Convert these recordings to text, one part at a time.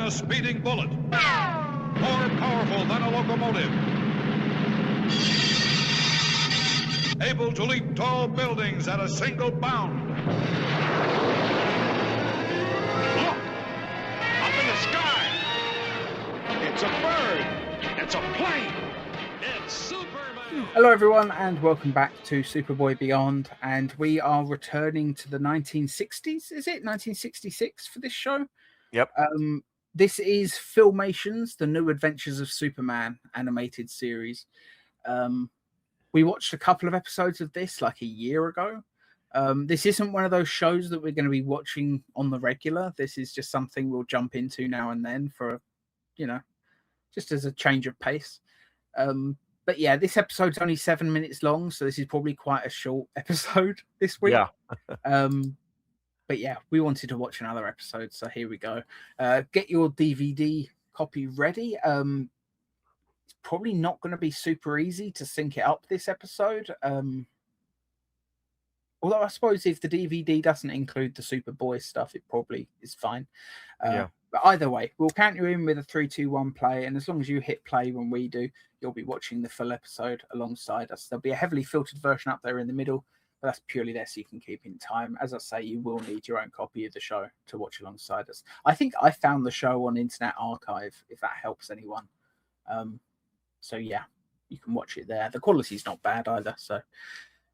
a speeding bullet, more powerful than a locomotive, able to leap tall buildings at a single bound. Look! Up in the sky! It's a bird! It's a plane! It's Superman! Hello everyone and welcome back to Superboy Beyond, and we are returning to the 1960s. Is it 1966 for this show? Yep. This is Filmation's The New Adventures of Superman animated series. We watched a couple of episodes of this like a year ago. This isn't one of those shows that we're going to be watching on the regular. This is just something we'll jump into now and then for, just as a change of pace. But yeah, this episode's only 7 minutes long, so this is probably quite a short episode this week. Yeah. But yeah, we wanted to watch another episode, so here we go. Get your DVD copy ready. It's probably not going to be super easy to sync it up this episode. Although I suppose if the DVD doesn't include the Superboy stuff, it probably is fine. Yeah. But either way, we'll count you in with a 3, 2, 1 play, and as long as you hit play when we do, you'll be watching the full episode alongside us. There'll be a heavily filtered version up there in the middle, but that's purely there so you can keep in time. As I say, you will need your own copy of the show to watch alongside us. I think I found the show on Internet Archive, if that helps anyone. So yeah, you can watch it there. The quality's not bad either, so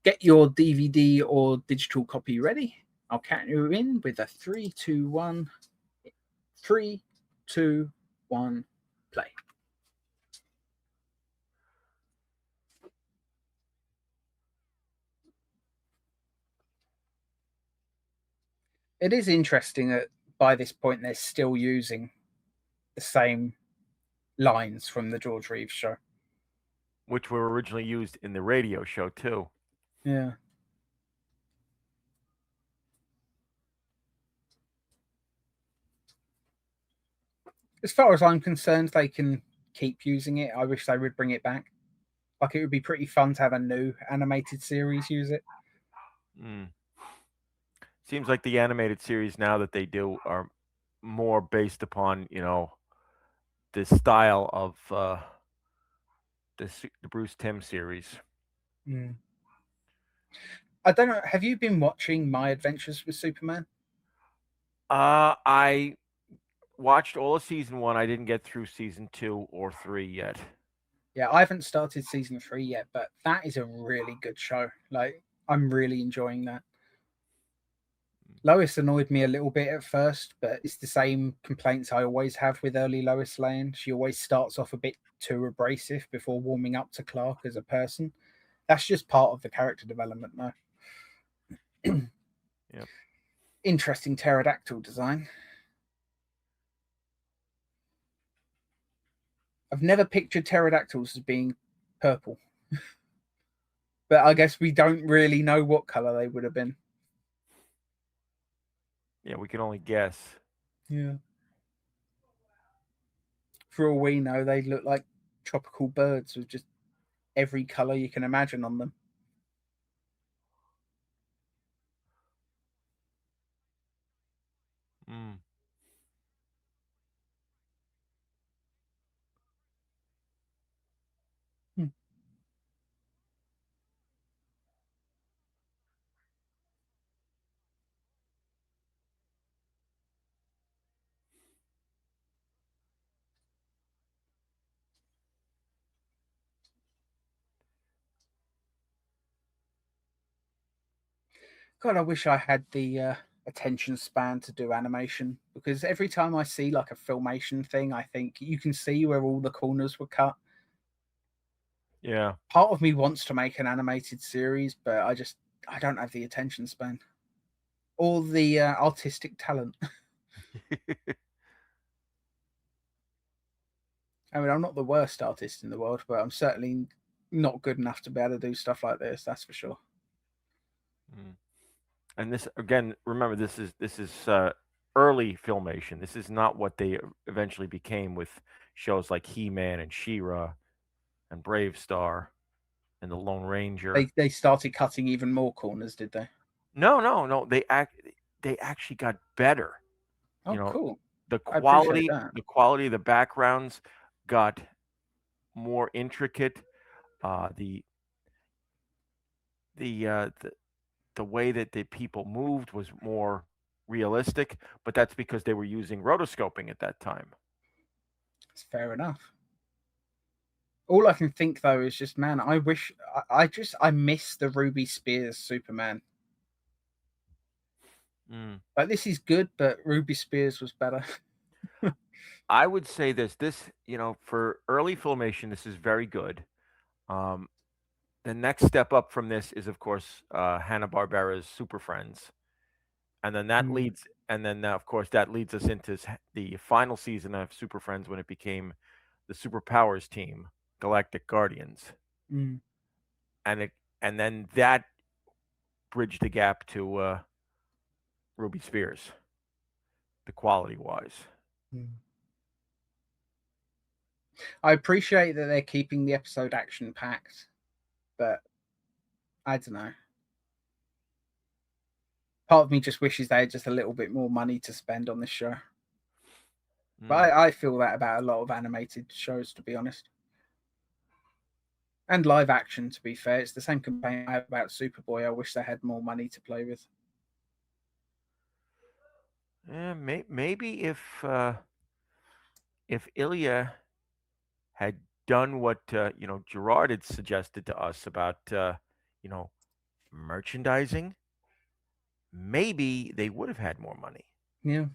get your DVD or digital copy ready. I'll count you in with a 3, 2, 1. 3, 2, 1, play. It is interesting that by this point they're still using the same lines from the George Reeves show, Which were originally used in the radio show too. Yeah. As far as I'm concerned, they can keep using it. I wish they would bring it back. Like, it would be pretty fun to have a new animated series use it. Seems like the animated series now that they do are more based upon, the style of the Bruce Timm series. I don't know. Have you been watching My Adventures with Superman? I watched all of season 1. I didn't get through season 2 or 3 yet. Yeah, I haven't started season 3 yet, but that is a really good show. Like, I'm really enjoying that. Lois annoyed me a little bit at first, but it's the same complaints I always have with early Lois Lane. She always starts off a bit too abrasive before warming up to Clark as a person. That's just part of the character development, though. Yep. Interesting pterodactyl design. I've never pictured pterodactyls as being purple. But I guess we don't really know what color they would have been. Yeah, we can only guess. Yeah. For all we know, they look like tropical birds with just every color you can imagine on them. God, I wish I had the attention span to do animation, because every time I see like a Filmation thing, I think you can see where all the corners were cut. Yeah. Part of me wants to make an animated series, but I don't have the attention span or the artistic talent. I mean, I'm not the worst artist in the world, but I'm certainly not good enough to be able to do stuff like this. That's for sure. And this, again, remember, this is early Filmation. This is not what they eventually became with shows like He-Man and She-Ra and Brave Star and the Lone Ranger. They started cutting even more corners, did they? No. They actually got better. Oh, cool. the I appreciate quality that. the quality of the backgrounds got more intricate. The the way that the people moved was more realistic, but that's because they were using rotoscoping at that time. It's fair enough. All I can think though is just, man, I wish I miss the Ruby Spears Superman. Like, this is good, but Ruby Spears was better. I would say this, for early Filmation, this is very good. The next step up from this is, of course, Hanna-Barbera's Super Friends, and then of course, that leads us into the final season of Super Friends when it became the Superpowers team, Galactic Guardians, Mm. and then that bridged the gap to Ruby Spears, the quality wise. Mm. I appreciate that they're keeping the episode action packed, but I don't know. Part of me just wishes they had just a little bit more money to spend on this show. But I feel that about a lot of animated shows, to be honest. And live action, to be fair. It's the same complaint I have about Superboy. I wish they had more money to play with. Yeah, maybe if Ilya had done what Gerard had suggested to us about merchandising, maybe they would have had more money. Yeah.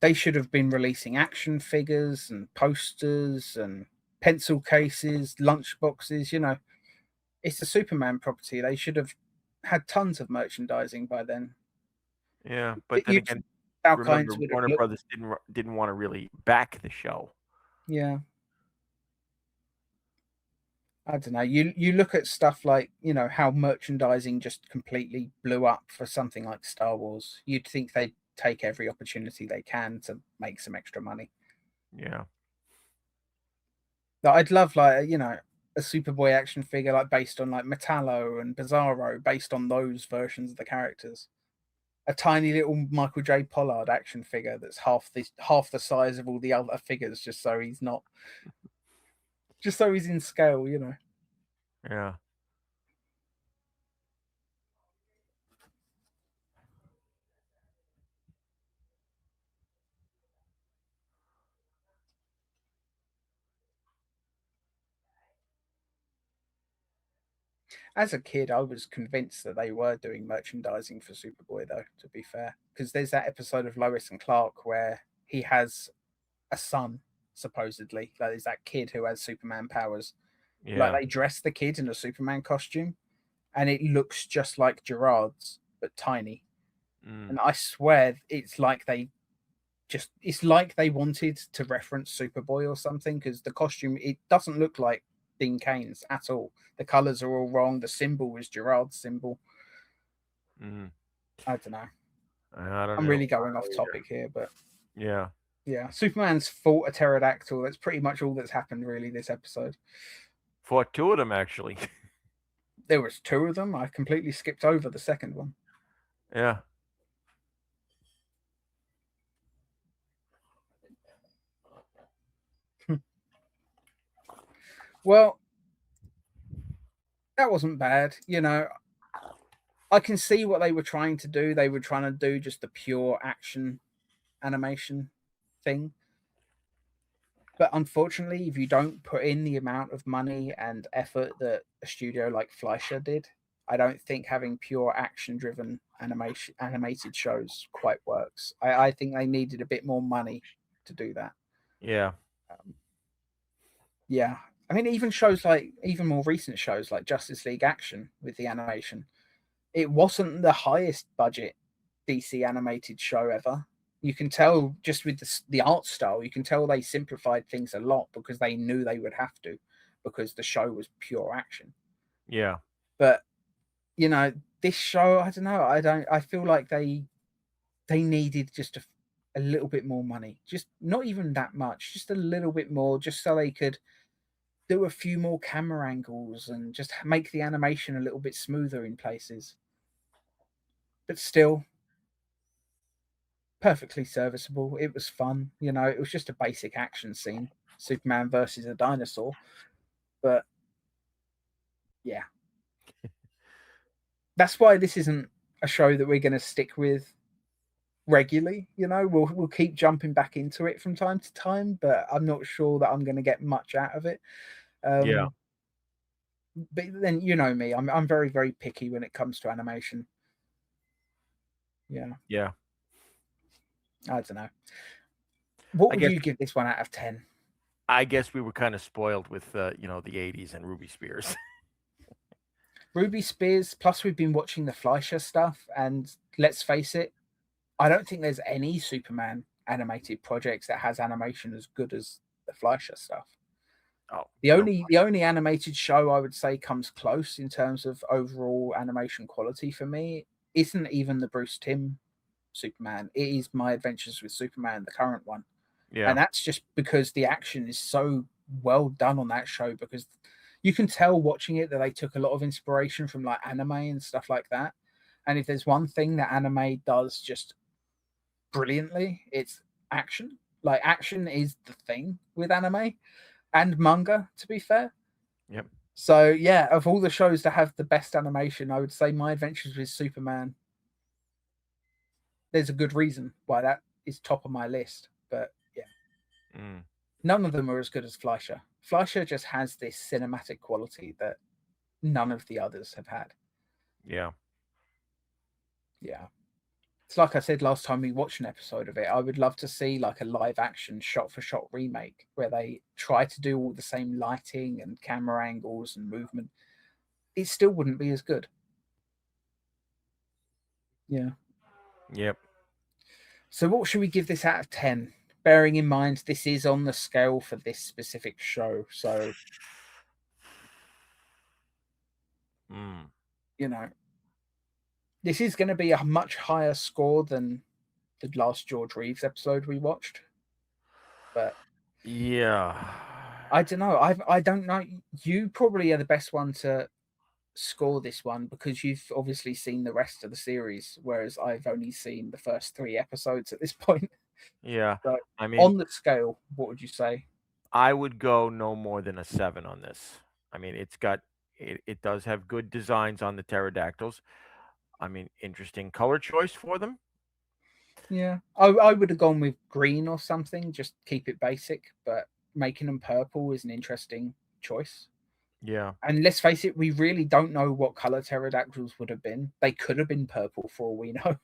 They should have been releasing action figures and posters and pencil cases, lunch boxes, It's a Superman property. They should have had tons of merchandising by then. Yeah, but then again, Our remember kinds would have Warner looked. Brothers didn't want to really back the show. Yeah. I don't know. You look at stuff like, how merchandising just completely blew up for something like Star Wars. You'd think they'd take every opportunity they can to make some extra money. Yeah. Like, I'd love, like, a Superboy action figure like based on like Metallo and Bizarro, based on those versions of the characters. A tiny little Michael J. Pollard action figure that's half the size of all the other figures, just so he's in scale, Yeah. As a kid, I was convinced that they were doing merchandising for Superboy, though, to be fair. Because there's that episode of Lois and Clark where he has a son, supposedly. Like, there's that kid who has Superman powers. Yeah. Like, they dress the kid in a Superman costume, and it looks just like Gerard's, but tiny. And I swear it's like they wanted to reference Superboy or something, because the costume, it doesn't look like Dean Kane's at all. The colors are all wrong. The symbol is Gerard's symbol. I don't know. I'm really going off topic here, but yeah. Superman's fought a pterodactyl. That's pretty much all that's happened really this episode. Fought two of them, actually. There was two of them. I completely skipped over the second one. Yeah. Well, that wasn't bad. I can see what they were trying to do. They were trying to do just the pure action animation thing. But unfortunately, if you don't put in the amount of money and effort that a studio like Fleischer did, I don't think having pure action-driven animated shows quite works. I think they needed a bit more money to do that. Yeah. Yeah. I mean, even more recent shows like Justice League Action with the animation, it wasn't the highest budget DC animated show ever. You can tell just with the art style, you can tell they simplified things a lot because they knew they would have to, because the show was pure action. Yeah. But this show, I don't know. I feel like they needed just a little bit more money, just not even that much, just a little bit more, just so they could do a few more camera angles and just make the animation a little bit smoother in places. But still, perfectly serviceable. It was fun. It was just a basic action scene. Superman versus a dinosaur. But yeah. That's why this isn't a show that we're going to stick with regularly. We'll keep jumping back into it from time to time, but I'm not sure that I'm going to get much out of it. Yeah. But then me, I'm very, very picky when it comes to animation. Yeah. Yeah. I don't know. What I would guess you give this one out of 10? I guess we were kind of spoiled with the 80s and Ruby Spears. Ruby Spears, plus we've been watching the Fleischer stuff, and let's face it, I don't think there's any Superman animated projects that has animation as good as the Fleischer stuff. Oh, The only animated show I would say comes close in terms of overall animation quality for me isn't even the Bruce Timm Superman. It is My Adventures with Superman, the current one. Yeah. And that's just because the action is so well done on that show, because you can tell watching it that they took a lot of inspiration from like anime and stuff like that. And if there's one thing that anime does just brilliantly, it's action. Like action is the thing with anime and manga, to be fair. Yep. So yeah, of all the shows that have the best animation, I would say My Adventures with Superman. There's a good reason why that is top of my list, but yeah. None of them are as good as Fleischer. Fleischer just has this cinematic quality that none of the others have had. Yeah. Yeah. It's like I said last time we watched an episode of it. I would love to see like a live action shot for shot remake where they try to do all the same lighting and camera angles and movement. It still wouldn't be as good. Yeah. Yep. So what should we give this out of 10? Bearing in mind this is on the scale for this specific show. So, this is going to be a much higher score than the last George Reeves episode we watched. But yeah, I don't know. I don't know. You probably are the best one to score this one because you've obviously seen the rest of the series, whereas I've only seen the first 3 episodes at this point. Yeah. So, I mean, on the scale, what would you say? I would go no more than a 7 on this. I mean, it does have good designs on the pterodactyls. I mean, interesting color choice for them. Yeah, I would have gone with green or something, just keep it basic, but making them purple is an interesting choice. Yeah. And let's face it, we really don't know what color pterodactyls would have been. They could have been purple for all we know.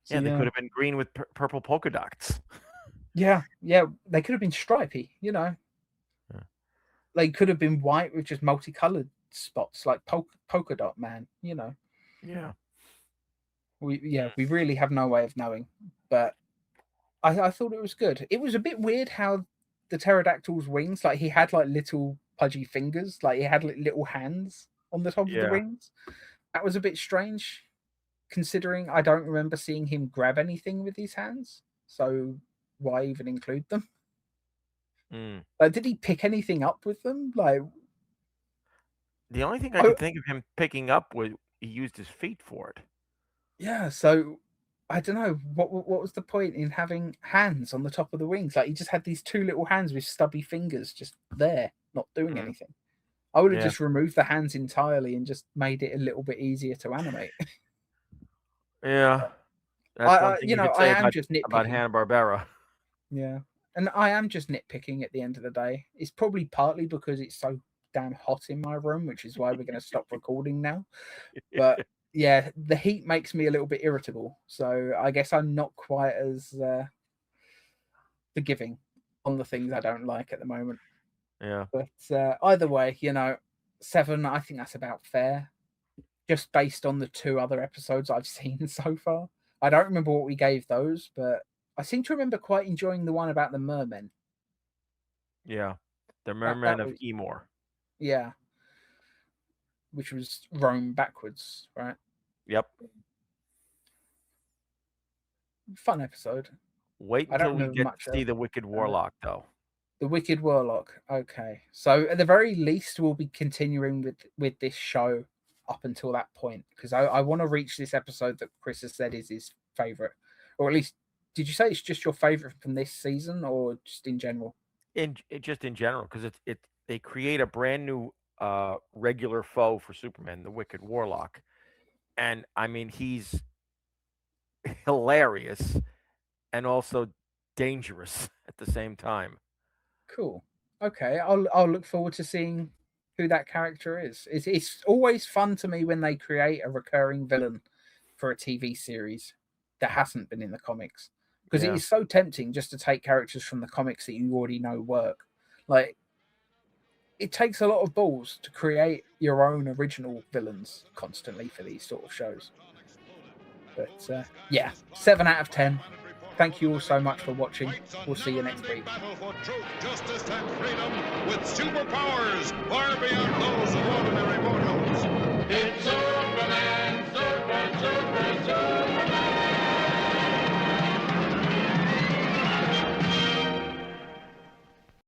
So, they could have been green with purple polka dots. Yeah, they could have been stripy, Yeah. They could have been white with just multicolored spots like polka dot man, Yeah. We really have no way of knowing, but I thought it was good. It was a bit weird how the pterodactyl's wings, like he had like little pudgy fingers, like he had like, little hands on the top of the wings. That was a bit strange, considering I don't remember seeing him grab anything with his hands. So why even include them? Like, did he pick anything up with them? Like, the only thing I could think of him picking up was he used his feet for it. Yeah, so I don't know what was the point in having hands on the top of the wings. Like he just had these 2 little hands with stubby fingers just there, not doing anything. I would have just removed the hands entirely and just made it a little bit easier to animate. Yeah, that's one thing you could say I am just nitpicking about Hanna-Barbera. Yeah, and I am just nitpicking at the end of the day. It's probably partly because it's so damn hot in my room, which is why we're going to stop recording now. But yeah, the heat makes me a little bit irritable. So I guess I'm not quite as forgiving on the things I don't like at the moment. Yeah. But either way, 7, I think that's about fair. Just based on the 2 other episodes I've seen so far. I don't remember what we gave those, but I seem to remember quite enjoying the one about the mermen. Yeah, the mermen of was, Emor. Yeah. Which was Rome backwards, right? Yep. Fun episode. Wait until we get to see the Wicked Warlock, though. The Wicked Warlock. Okay. So at the very least, we'll be continuing with this show up until that point, because I want to reach this episode that Chris has said is his favorite, or at least did you say it's just your favorite from this season, or just in general? Just in general, because they create a brand new regular foe for Superman, the Wicked Warlock, and I mean he's hilarious and also dangerous at the same time. Cool. Okay, I'll look forward to seeing who that character is. It's always fun to me when they create a recurring villain for a TV series that hasn't been in the comics, because it Yeah. is so tempting just to take characters from the comics that you already know work. Like, it takes a lot of balls to create your own original villains constantly for these sort of shows. But yeah, 7 out of 10. Thank you all so much for watching. We'll see you next week. Battle for truth, justice, and freedom with superpowers far beyond those of ordinary mortals.